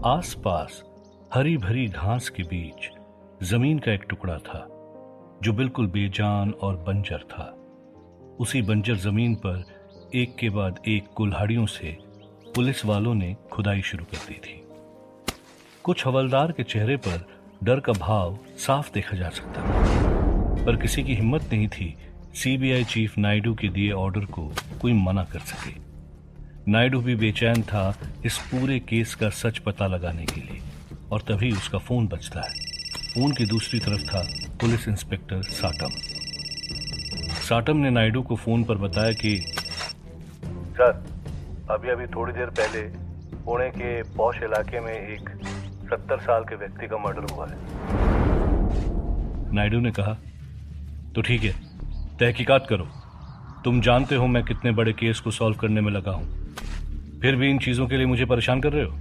आसपास हरी भरी घास के बीच जमीन का एक टुकड़ा था जो बिल्कुल बेजान और बंजर था। उसी बंजर जमीन पर एक के बाद एक कुल्हाड़ियों से पुलिस वालों ने खुदाई शुरू कर दी थी। कुछ हवलदार के चेहरे पर डर का भाव साफ देखा जा सकता था, पर किसी की हिम्मत नहीं थी सीबीआई चीफ नायडू के दिए ऑर्डर को कोई मना कर सके। नायडू भी बेचैन था इस पूरे केस का सच पता लगाने के लिए, और तभी उसका फोन बजता है। फोन की दूसरी तरफ था पुलिस इंस्पेक्टर साटम। साटम ने नायडू को फोन पर बताया कि सर, अभी थोड़ी देर पहले पुणे के पॉश इलाके में एक 70 साल के व्यक्ति का मर्डर हुआ है। नायडू ने कहा, तो ठीक है, तहकीकात करो। तुम जानते हो मैं कितने बड़े केस को सॉल्व करने में लगा हूं, फिर भी इन चीजों के लिए मुझे परेशान कर रहे हो।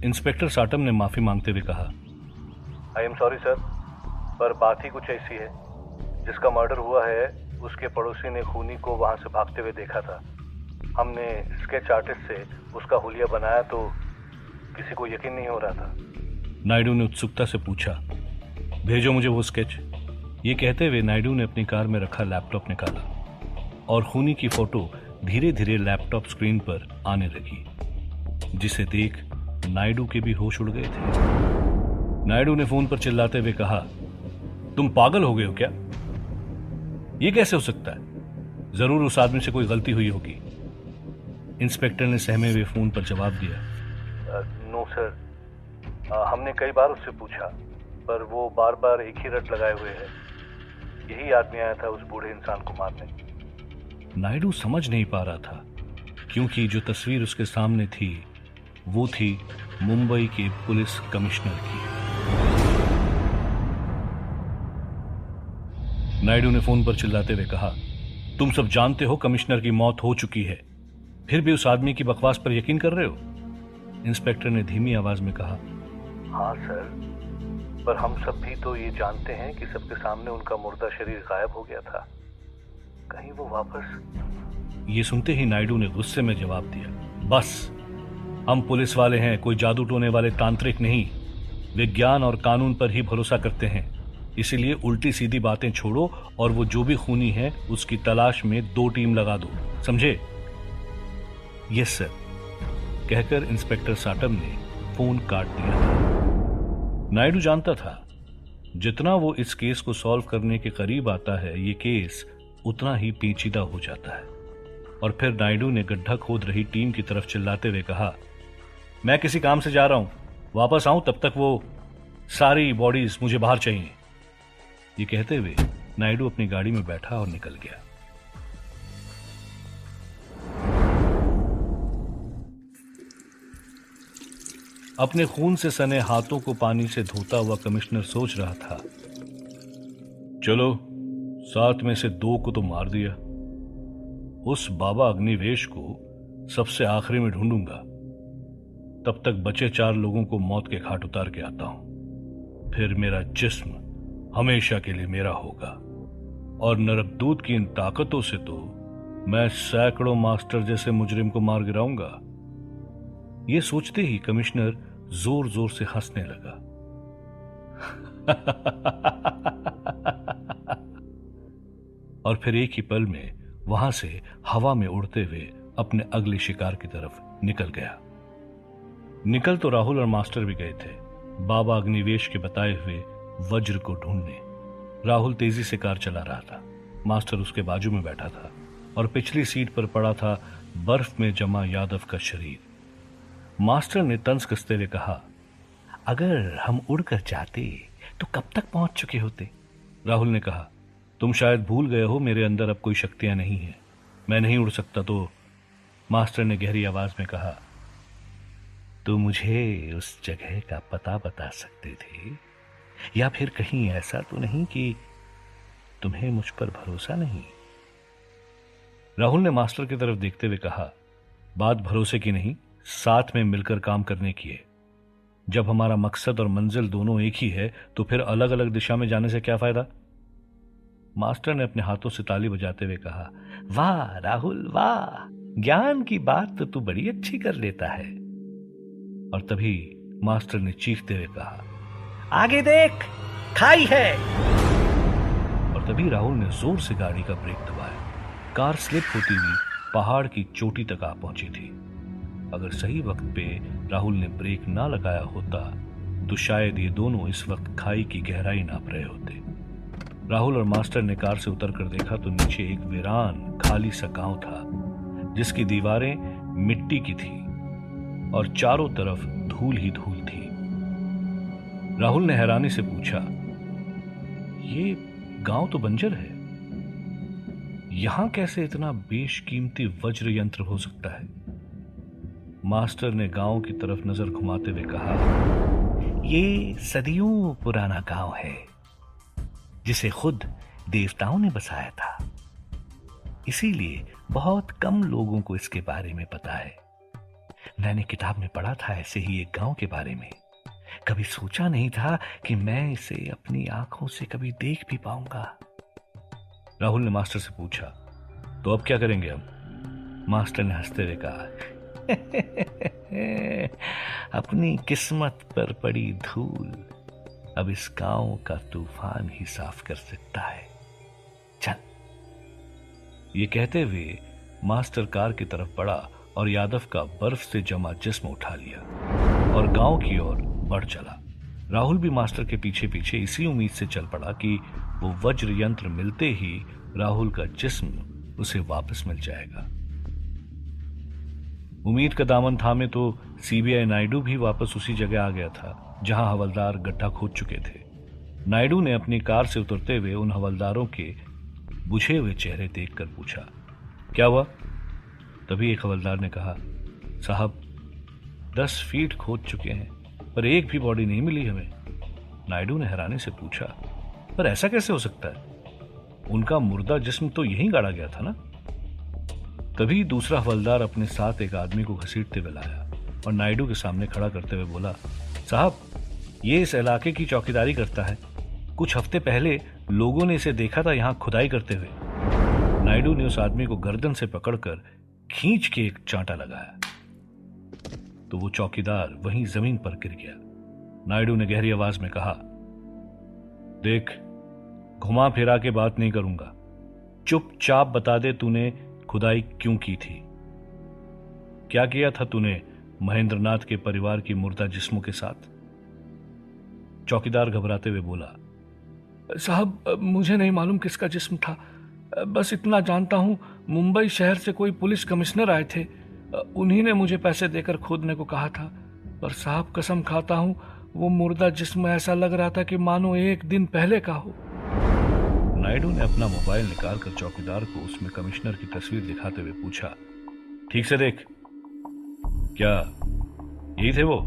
इंस्पेक्टर साटम ने माफी मांगते हुए कहा, आई एम सॉरी सर, पर बात ही कुछ ऐसी है। जिसका मर्डर हुआ है उसके पड़ोसी ने खूनी को वहां से भागते हुए देखा था। हमने स्केच आर्टिस्ट से उसका हुलिया बनाया तो किसी को यकीन नहीं हो रहा था। नायडू ने उत्सुकता से पूछा, भेजो मुझे वो स्केच। ये कहते हुए नायडू ने अपनी कार में रखा लैपटॉप निकाला और खूनी की फोटो धीरे धीरे लैपटॉप स्क्रीन पर आने लगी, जिसे देख नायडू के भी होश उड़ गए थे। नायडू ने फोन पर चिल्लाते हुए कहा, तुम पागल हो गए हो क्या? ये कैसे हो सकता है? जरूर उस आदमी से कोई गलती हुई होगी। इंस्पेक्टर ने सहमे हुए फोन पर जवाब दिया, नो सर, हमने कई बार उससे पूछा, पर वो बार बार एक ही रट लगाए हुए है। यही आदमी आया था उस बूढ़े इंसान को मारने। नायडू समझ नहीं पा रहा था, क्योंकि जो तस्वीर उसके सामने थी वो थी मुंबई के पुलिस कमिश्नर की। नायडू ने फोन पर चिल्लाते हुए कहा, तुम सब जानते हो कमिश्नर की मौत हो चुकी है, फिर भी उस आदमी की बकवास पर यकीन कर रहे हो? इंस्पेक्टर ने धीमी आवाज में कहा, हाँ सर, पर हम सब भी तो ये जानते हैं कि सबके सामने उनका मुर्दा शरीर गायब हो गया था। कहीं वो वापस। ये सुनते ही नायडू ने गुस्से में जवाब दिया, बस, हम पुलिस वाले हैं, कोई जादू टोने वाले तांत्रिक नहीं। विज्ञान और कानून पर ही भरोसा करते हैं, इसीलिए उल्टी सीधी बातें छोड़ो और वो जो भी खूनी है उसकी तलाश में 2 टीम लगा दो, समझे? यस सर, कहकर इंस्पेक्टर साटम ने फोन काट दिया था। नायडू जानता था जितना वो इस केस को सॉल्व करने के करीब आता है, ये केस उतना ही पेचीदा हो जाता है। और फिर नायडू ने गड्ढा खोद रही टीम की तरफ चिल्लाते हुए कहा, मैं किसी काम से जा रहा हूं, वापस आऊं तब तक वो सारी बॉडीज मुझे बाहर चाहिए। ये कहते हुए नायडू अपनी गाड़ी में बैठा और निकल गया। अपने खून से सने हाथों को पानी से धोता हुआ कमिश्नर सोच रहा था, चलो 7 में से 2 को तो मार दिया, उस बाबा अग्निवेश को सबसे आखिरी में ढूंढूंगा, तब तक बचे 4 लोगों को मौत के घाट उतार के आता हूं, फिर मेरा जिस्म हमेशा के लिए मेरा होगा, और नरकदूत की इन ताकतों से तो मैं सैकड़ों मास्टर जैसे मुजरिम को मार गिराऊंगा। ये सोचते ही कमिश्नर जोर जोर से हंसने लगा। और फिर एक ही पल में वहां से हवा में उड़ते हुए अपने अगले शिकार की तरफ निकल गया। निकल तो राहुल और मास्टर भी गए थे, बाबा अग्निवेश के बताए हुए वज्र को ढूंढने। राहुल तेजी से कार चला रहा था, मास्टर उसके बाजू में बैठा था और पिछली सीट पर पड़ा था बर्फ में जमा यादव का शरीर। मास्टर ने तंज कसते हुए कहा, अगर हम उड़कर जाते तो कब तक पहुंच चुके होते? राहुल ने कहा, तुम शायद भूल गए हो मेरे अंदर अब कोई शक्तियां नहीं है, मैं नहीं उड़ सकता तो। मास्टर ने गहरी आवाज में कहा, तो मुझे उस जगह का पता बता सकते थे, या फिर कहीं ऐसा तो नहीं कि तुम्हें मुझ पर भरोसा नहीं? राहुल ने मास्टर की तरफ देखते हुए कहा, बात भरोसे की नहीं, साथ में मिलकर काम करने की है। जब हमारा मकसद और मंजिल दोनों एक ही है तो फिर अलग अलग दिशा में जाने से क्या फायदा? मास्टर ने अपने हाथों से ताली बजाते हुए कहा, वाह राहुल वाह, ज्ञान की बात तो तू बड़ी अच्छी कर लेता है। और तभी मास्टर ने चीखते हुए कहा, आगे देख, खाई है। और तभी राहुल ने जोर से गाड़ी का ब्रेक दबाया। कार स्लिप होती हुई पहाड़ की चोटी तक आ पहुंची थी। अगर सही वक्त पे राहुल ने ब्रेक ना लगाया होता तो शायद ये दोनों इस वक्त खाई की गहराई नाप रहे होते। राहुल और मास्टर ने कार से उतरकर देखा तो नीचे एक वीरान खाली सा गांव था, जिसकी दीवारें मिट्टी की थी और चारों तरफ धूल ही धूल थी। राहुल ने हैरानी से पूछा, ये गांव तो बंजर है, यहां कैसे इतना बेशकीमती वज्र यंत्र हो सकता है? मास्टर ने गांव की तरफ नजर घुमाते हुए कहा, ये सदियों पुराना गांव है, जिसे खुद देवताओं ने बसाया था। इसीलिए बहुत कम लोगों को इसके बारे में पता है। मैंने किताब में पढ़ा था ऐसे ही एक गांव के बारे में। कभी सोचा नहीं था कि मैं इसे अपनी आंखों से कभी देख भी पाऊंगा। राहुल ने मास्टर से पूछा, तो अब क्या करेंगे हम? मास्टर ने हंसते हुए कहा, अपनी किस्मत पर पड़ी धूल अब इस गांव का तूफान ही साफ कर सकता है। चल। ये कहते हुए मास्टर कार की तरफ बढ़ा और यादव का बर्फ से जमा जिस्म उठा लिया और गांव की ओर बढ़ चला। राहुल भी मास्टर के पीछे पीछे इसी उम्मीद से चल पड़ा कि वो वज्र यंत्र मिलते ही राहुल का जिस्म उसे वापस मिल जाएगा। उम्मीद का दामन थामे तो सीबीआई नायडू भी वापस उसी जगह आ गया था जहां हवलदार गड्ढा खोद चुके थे। नायडू ने अपनी कार से उतरते हुए उन हवलदारों के बुझे हुए चेहरे देखकर पूछा, क्या हुआ? तभी एक हवलदार ने कहा, साहब 10 फीट खोद चुके हैं पर एक भी बॉडी नहीं मिली हमें। नायडू ने हैरानी से पूछा, पर ऐसा कैसे हो सकता है? उनका मुर्दा जिस्म तो यहीं गाड़ा गया था ना? तभी दूसरा हवलदार अपने साथ एक आदमी को घसीटते हुए लाया और नायडू के सामने खड़ा करते हुए बोला, साहब ये इस इलाके की चौकीदारी करता है। कुछ हफ्ते पहले लोगों ने इसे देखा था यहां खुदाई करते हुए। नायडू ने उस आदमी को गर्दन से पकड़कर खींच के एक चांटा लगाया तो वो चौकीदार वहीं जमीन पर गिर गया। नायडू ने गहरी आवाज में कहा, देख, घुमा फिरा के बात नहीं करूंगा, चुपचाप बता दे तूने खुदाई क्यों की थी? क्या किया था तूने महेंद्रनाथ के परिवार की मुर्दा जिस्मों के साथ? चौकीदार घबराते हुए बोला, साहब मुझे नहीं मालूम किसका जिस्म था, बस इतना जानता हूं मुंबई शहर से कोई पुलिस कमिश्नर आए थे, उन्हीं ने मुझे पैसे देकर खोदने को कहा था। पर साहब कसम खाता हूं वो मुर्दा जिस्म ऐसा लग रहा था कि मानो एक दिन पहले का हो। नायडू ने अपना मोबाइल निकालकर चौकीदार को उसमें कमिश्नर की तस्वीर दिखाते हुए पूछा, ठीक से देख, क्या यही थे वो?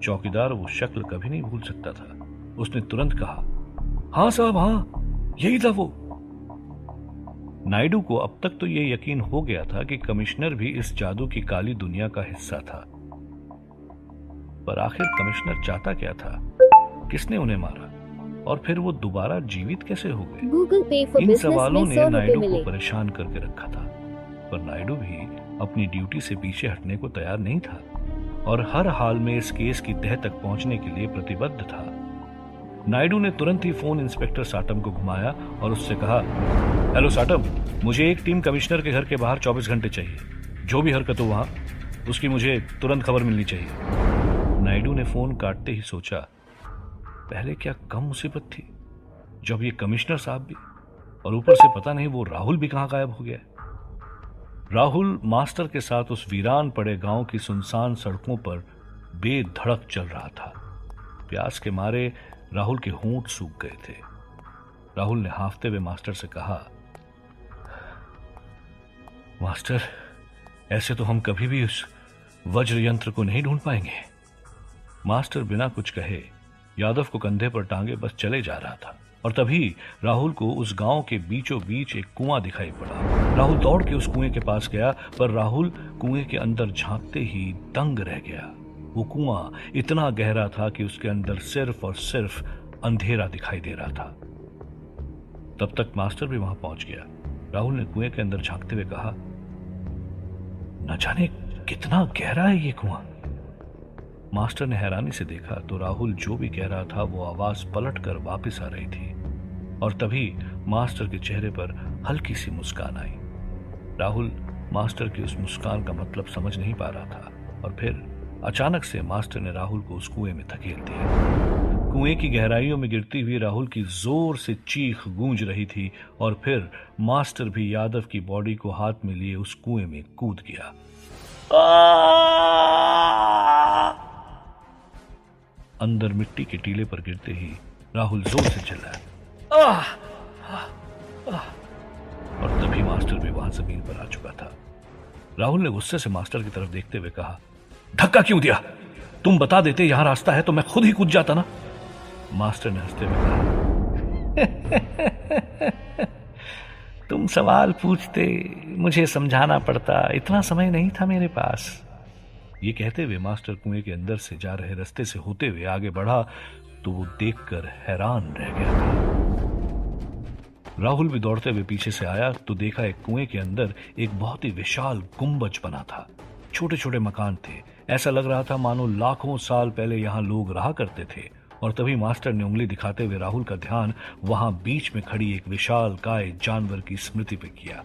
चौकीदार वो शक्ल कभी नहीं भूल सकता था। उसने तुरंत कहा, हाँ साहब, हाँ यही था वो। नायडू को अब तक तो ये यकीन हो गया था कि कमिश्नर भी इस जादू की काली दुनिया का हिस्सा था, पर आखिर कमिश्नर चाहता क्या था? किसने उन्हें मारा और फिर वो दोबारा जीवित कैसे हो गए? इन सवालों ने नायडू को परेशान करके रखा था, पर नायडू भी अपनी ड्यूटी से पीछे हटने को तैयार नहीं था और हर हाल में इस केस की तह तक पहुंचने के लिए प्रतिबद्ध था। नायडू ने तुरंत ही फोन इंस्पेक्टर साटम को घुमाया और उससे कहा, हेलो साटम, मुझे एक टीम कमिश्नर के घर के बाहर 24 घंटे चाहिए। जो भी हरकत हो वहां उसकी मुझे तुरंत खबर मिलनी चाहिए। नायडू ने फोन काटते ही सोचा, पहले क्या कम मुसीबत थी जब ये कमिश्नर साहब भी, और ऊपर से पता नहीं वो राहुल भी कहां गायब हो गया। राहुल मास्टर के साथ उस वीरान पड़े गांव की सुनसान सड़कों पर बेधड़क चल रहा था। प्यास के मारे राहुल के होंठ सूख गए थे। राहुल ने हांफते हुए मास्टर से कहा, मास्टर, ऐसे तो हम कभी भी उस वज्र यंत्र को नहीं ढूंढ पाएंगे। मास्टर बिना कुछ कहे यादव को कंधे पर टांगे बस चले जा रहा था और तभी राहुल को उस गांव के बीचों बीच एक कुआं दिखाई पड़ा। राहुल दौड़ के उस कुएं के पास गया, पर राहुल कुएं के अंदर झांकते ही दंग रह गया। वो कुआं इतना गहरा था कि उसके अंदर सिर्फ और सिर्फ अंधेरा दिखाई दे रहा था। तब तक मास्टर भी वहां पहुंच गया। राहुल ने कुएं के अंदर झांकते हुए कहा, न जाने कितना गहरा है ये कुआं। मास्टर ने हैरानी से देखा तो राहुल जो भी कह रहा था वो आवाज पलट कर वापिस आ रही थी और तभी मास्टर के चेहरे पर हल्की सी मुस्कान आई। राहुल मास्टर की उस मुस्कान का मतलब समझ नहीं पा रहा था और फिर अचानक से मास्टर ने राहुल को उस कुएं में धकेल दिया। कुएं की गहराइयों में गिरती हुई राहुल की जोर से चीख गूंज रही थी और फिर मास्टर भी यादव की बॉडी को हाथ में लिए उस कुएं में कूद गया। अंदर मिट्टी के टीले पर गिरते ही राहुल जोर से चिल्लाया और तभी मास्टर भी वहां जमीन पर आ चुका था। राहुल ने गुस्से से मास्टर की तरफ देखते हुए कहा, धक्का क्यों दिया? तुम बता देते यहां रास्ता है तो मैं खुद ही कूद जाता ना। मास्टर ने हंसते हुए कहा, तुम सवाल पूछते, मुझे समझाना पड़ता, इतना समय नहीं था मेरे पास। ये कहते हुए मास्टर कुएं के अंदर से जा रहे रास्ते से होते हुए आगे बढ़ा तो वो देखकर हैरान रह गया था। राहुल भी दौड़ते हुए पीछे से आया तो देखा एक कुएं के अंदर एक बहुत ही विशाल गुंबज बना था। छोटे छोटे मकान थे, ऐसा लग रहा था मानो लाखों साल पहले यहां लोग रहा करते थे। और तभी मास्टर ने उंगली दिखाते हुए राहुल का ध्यान वहां बीच में खड़ी एक विशाल काय जानवर की स्मृति पे किया।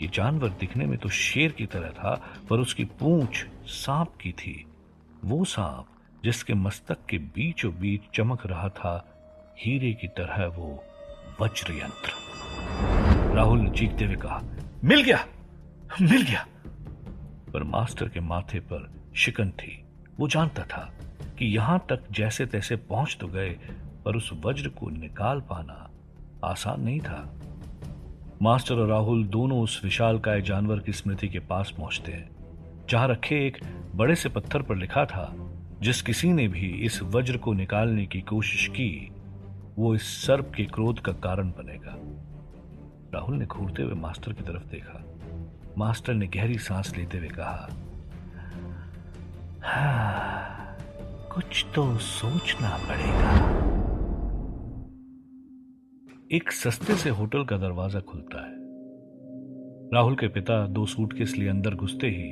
ये जानवर दिखने में तो शेर की तरह था पर उसकी पूंछ सांप की थी। वो सांप जिसके मस्तक के बीचों बीच चमक रहा था हीरे की तरह वो वज्र यंत्र। राहुल ने चीखते हुए कहा, मिल गया, मिल गया। पर मास्टर के माथे पर शिकन थी। वो जानता था कि यहां तक जैसे तैसे पहुंच तो गए पर उस वज्र को निकाल पाना आसान नहीं था। मास्टर और राहुल दोनों उस विशालकाय जानवर की स्मृति के पास पहुंचते हैं जहां रखे एक बड़े से पत्थर पर लिखा था, जिस किसी ने भी इस वज्र को निकालने की कोशिश की वो इस सर्प के क्रोध का कारण बनेगा। राहुल ने घूरते हुए मास्टर की तरफ देखा। मास्टर ने गहरी सांस लेते हुए कहा, हाँ, कुछ तो सोचना पड़ेगा। एक सस्ते से होटल का दरवाजा खुलता है। राहुल के पिता 2 सूटकेस लिए अंदर घुसते ही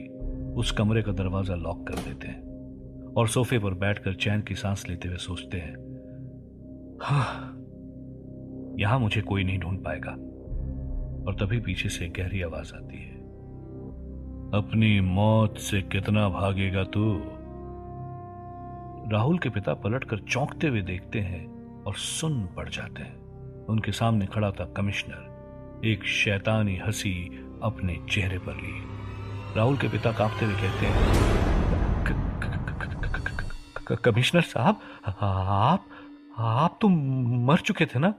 उस कमरे का दरवाजा लॉक कर देते हैं और सोफे पर बैठकर चैन की सांस लेते हुए सोचते हैं, हाँ, यहां मुझे कोई नहीं ढूंढ पाएगा। और तभी पीछे से एक गहरी आवाज आती है, अपनी मौत से कितना भागेगा तू? राहुल के पिता पलटकर चौंकते हुए देखते हैं और सुन पड़ जाते हैं। उनके सामने खड़ा था कमिश्नर, एक शैतानी हंसी अपने चेहरे पर लिए। राहुल के पिता कांपते हुए कहते हैं, कमिश्नर साहब, आप तो मर चुके थे ना?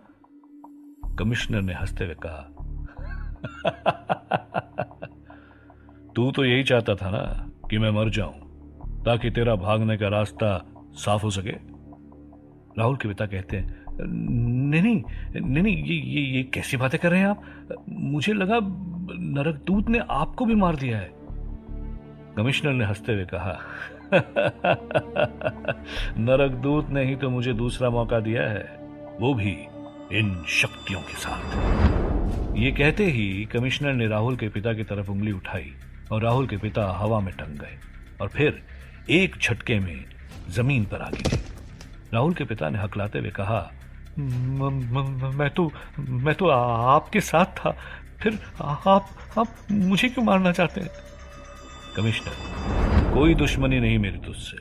कमिश्नर ने हंसते हुए कहा, तू तो यही चाहता था ना कि मैं मर जाऊं ताकि तेरा भागने का रास्ता साफ हो सके। राहुल के पिता कहते हैं, नहीं, ये कैसी बातें कर रहे हैं आप? मुझे लगा नरकदूत ने आपको भी मार दिया है। कमिश्नर ने हंसते हुए कहा, नरकदूत ने ही तो मुझे दूसरा मौका दिया है, वो भी इन शक्तियों के साथ। ये कहते ही कमिश्नर ने राहुल के पिता की तरफ उंगली उठाई और राहुल के पिता हवा में टंग गए और फिर एक झटके में जमीन पर आ गिरे। राहुल के पिता ने हकलाते हुए कहा, मैं तो आपके साथ था, फिर आप मुझे क्यों मारना चाहते हैं? कमिश्नर, कोई दुश्मनी नहीं मेरी तुझसे।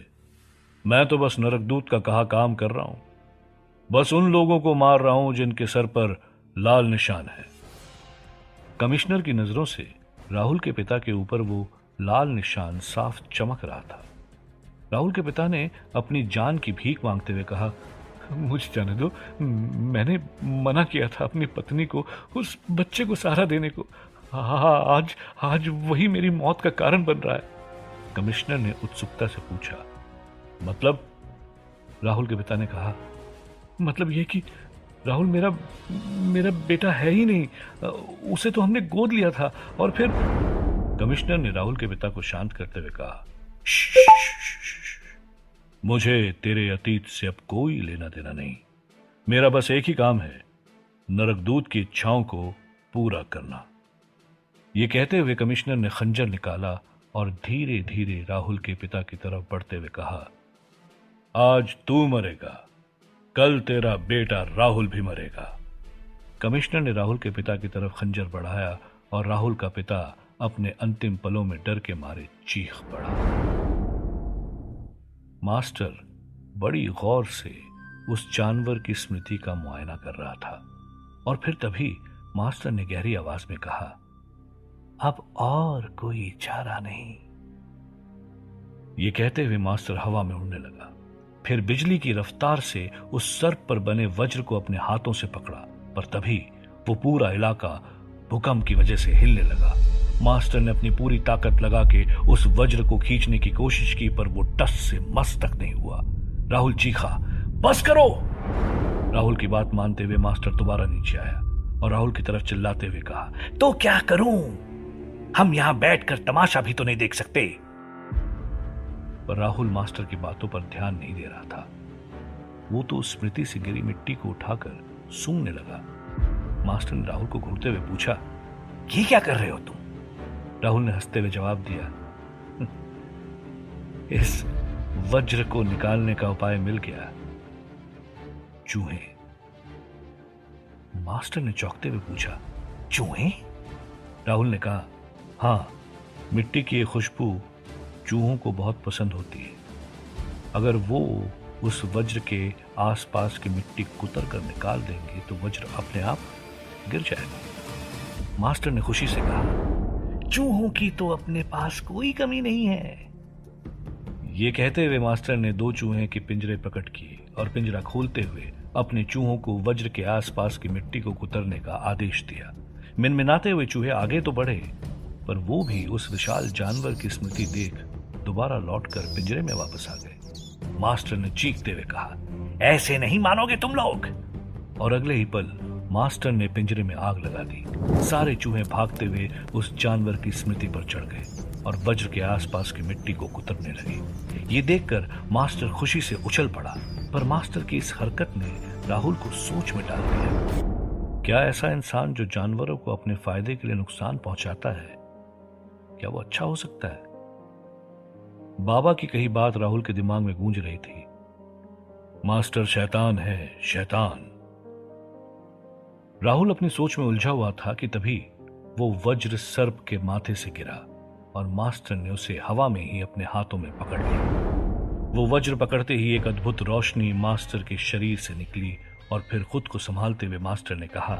मैं तो बस नरकदूत का कहा काम कर रहा हूं। बस उन लोगों को मार रहा हूं जिनके सर पर लाल निशान है। कमिश्नर की नजरों से राहुल के पिता के ऊपर वो लाल निशान साफ चमक रहा था। राहुल के पिता ने अपनी जान की भीख मांगते हुए कहा, मुझे जाने दो, मैंने मना किया था अपनी पत्नी को उस बच्चे को सहारा देने को। आज वही मेरी मौत का कारण बन रहा है। कमिश्नर ने उत्सुकता से पूछा, मतलब? राहुल के पिता ने कहा, मतलब यह कि राहुल मेरा बेटा है ही नहीं, उसे तो हमने गोद लिया था और फिर। कमिश्नर ने राहुल के पिता को शांत करते हुए कहा, मुझे तेरे अतीत से अब कोई लेना देना नहीं। मेरा बस एक ही काम है, नरकदूत की इच्छाओं को पूरा करना। यह कहते हुए कमिश्नर ने खंजर निकाला और धीरे धीरे राहुल के पिता की तरफ बढ़ते हुए कहा, आज तू मरेगा, कल तेरा बेटा राहुल भी मरेगा। कमिश्नर ने राहुल के पिता की तरफ खंजर बढ़ाया और राहुल का पिता अपने अंतिम पलों में डर के मारे चीख पड़ा। मास्टर बड़ी गौर से उस जानवर की स्मृति का मुआयना कर रहा था और फिर तभी मास्टर ने गहरी आवाज में कहा, अब और कोई चारा नहीं। ये कहते हुए मास्टर हवा में उड़ने लगा, फिर बिजली की रफ्तार से उस सर्प पर बने वज्र को अपने हाथों से पकड़ा, पर तभी वो पूरा इलाका भूकंप की वजह से हिलने लगा। मास्टर ने अपनी पूरी ताकत लगा के उस वज्र को खींचने की कोशिश की, पर वो टस से मस तक नहीं हुआ। राहुल चीखा, बस करो। राहुल की बात मानते हुए मास्टर दोबारा नीचे आया और राहुल की तरफ चिल्लाते हुए कहा, तो क्या करूं? हम यहां बैठकर तमाशा भी तो नहीं देख सकते। पर राहुल मास्टर की बातों पर ध्यान नहीं दे रहा था। वो तो स्मृति से गिरी मिट्टी को उठाकर सूंघने लगा। मास्टर ने राहुल को घूरते हुए पूछा, ये क्या कर रहे हो तुम? राहुल ने हंसते हुए जवाब दिया, इस वज्र को निकालने का उपाय मिल गया, चूहे। मास्टर ने चौंकते हुए पूछा, चूहे? राहुल ने कहा, हाँ, मिट्टी की ये खुशबू चूहों को बहुत पसंद होती है। अगर वो उस वज्र के आसपास की मिट्टी कुतर कर निकाल देंगे तो वज्र अपने आप गिर जाएगा। मास्टर ने खुशी से कहा, चूहों की तो अपने पास कोई कमी नहीं है। ये कहते हुए मास्टर ने 2 चूहे के पिंजरे प्रकट किए और पिंजरा खोलते हुए अपने चूहों को वज्र के आसपास की मिट्टी को कुतरने का आदेश दिया। मिनमिनाते हुए चूहे आगे तो बढ़े, पर वो भी उस विशाल जानवर की स्मृति देख दोबारा लौटकर पिंजरे में वापस आ गए। मास्टर ने चीखते हुए कहा, ऐसे नहीं मानोगे तुम लोग। और अगले ही पल मास्टर ने पिंजरे में आग लगा दी। सारे चूहे भागते हुए उस जानवर की स्मृति पर चढ़ गए और वज्र के आसपास की मिट्टी को कुतरने लगे। ये देखकर मास्टर खुशी से उछल पड़ा, पर मास्टर की इस हरकत ने राहुल को सोच में डाल दिया। क्या ऐसा इंसान जो जानवरों को अपने फायदे के लिए नुकसान पहुंचाता है, क्या वो अच्छा हो सकता है? बाबा की कही बात राहुल के दिमाग में गूंज रही थी, मास्टर शैतान है, शैतान। राहुल अपनी सोच में उलझा हुआ था कि तभी वो वज्र सर्प के माथे से गिरा और मास्टर ने उसे हवा में ही अपने हाथों में पकड़ लिया। वो वज्र पकड़ते ही एक अद्भुत रोशनी मास्टर के शरीर से निकली और फिर खुद को संभालते हुए मास्टर ने कहा,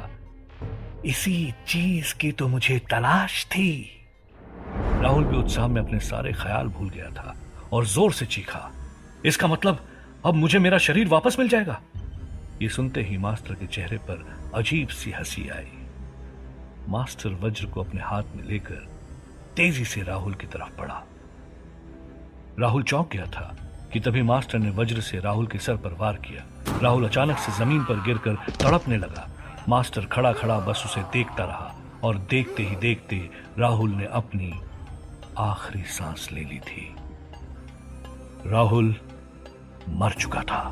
इसी चीज की तो मुझे तलाश थी। राहुल भी उत्साह में अपने सारे ख्याल भूल गया था और जोर से चीखा, इसका मतलब अब मुझे मेरा शरीर वापस मिल जाएगा। ये सुनते ही मास्टर के चेहरे पर अजीब सी हंसी आई। मास्टर वज्र को अपने हाथ में लेकर तेजी से राहुल की तरफ बढ़ा। राहुल चौंक गया था कि तभी मास्टर ने वज्र से राहुल के सर पर वार किया। राहुल अचानक से जमीन पर गिरकर तड़पने लगा। मास्टर खड़ा खड़ा बस उसे देखता रहा और देखते ही देखते राहुल ने अपनी आखिरी सांस ले ली थी। राहुल मर चुका था।